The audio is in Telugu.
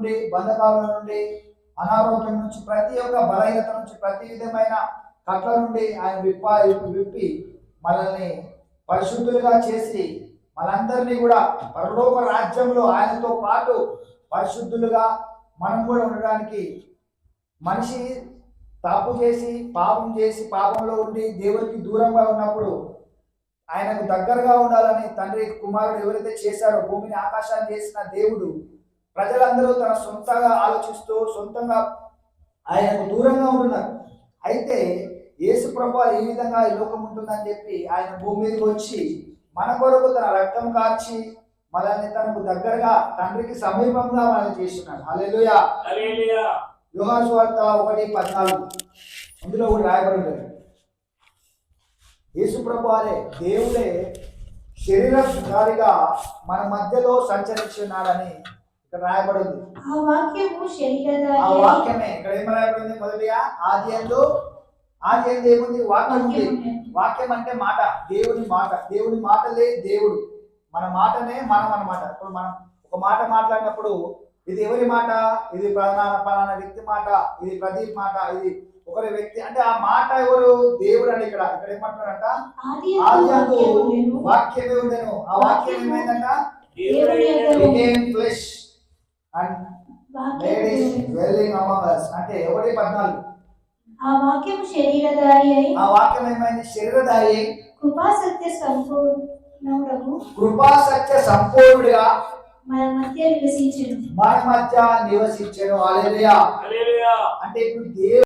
నుండి, బంధకాల నుండి, అనారోగ్యం నుంచి, ప్రతి ఒక్క బలహీనత నుంచి, ప్రతి విధమైన కట్ల నుండి ఆయన విప్పి మనల్ని పరిశుద్ధులుగా చేసి మనందరినీ కూడా పరలోక రాజ్యంలో ఆయనతో పాటు పరిశుద్ధులుగా మనం కూడా ఉండడానికి, మనిషి తప్పు చేసి పాపం చేసి పాపంలో ఉండి దేవునికి దూరంగా ఉన్నప్పుడు ఆయనకు దగ్గరగా ఉండాలని తండ్రి కుమారుడు ఎవరైతే చేశారో, భూమిని ఆకాశాన్ని చేసిన దేవుడు ప్రజలందరూ తన సొంతంగా ఆలోచిస్తూ సొంతంగా ఆయనకు దూరంగా ఉంటున్నారు. అయితే యేసు ప్రభువు ఈ విధంగా ఈ లోకం ఉంటుందని చెప్పి ఆయన భూమి మీదకి వచ్చి మన కొరకు తన రక్తం కార్చి మనల్ని తనకు దగ్గరగా తండ్రికి సమీపంగా మనల్ని చేస్తున్నాడు. హల్లెలూయా. యోహాను సువార్త 1:14 అందులో కూడా రాయబడి ఉంటుంది, యేసు ప్రభువారే దేవుడే శరీరధారిగా మన మధ్యలో సంచరించున్నాడని ఇక్కడ రాయబడి ఉంది. ఆ వాక్యమే ఇక్కడ ఏం రాయబడింది? మొదటిగా ఆది యందు ఏముంది? వాక్యం ఉంది. వాక్యం అంటే మాట, దేవుని మాట. దేవుని మాటలే దేవుడు, మన మాటనే మనం అన్నమాట. ఇప్పుడు మనం ఒక మాట మాట్లాడినప్పుడు ఇది ఎవరి మాట? ఇది పలానా వ్యక్తి మాట, ఇది ప్రదీప్ మాట, ఇది ఒకరి వ్యక్తి అంటే ఆ మాట ఎవరు? దేవుడు అని. ఇక్కడ ఏమంటున్నారంట? ఆది యందు వాక్యమే ఉండెను, ఆ వాక్యం ఏమైందంట? became flesh and made his dwelling among us. అంటే 1:14 ఆ వాక్యం శరీరధారి అయి, ఆ వాక్యం ఏమైంది? శరీరధారి అయి కృపా సత్య సంపూర్ణుడిగా మన మధ్య నివసించెను. హల్లెలూయా. అంటే ఇప్పుడు దేవుడు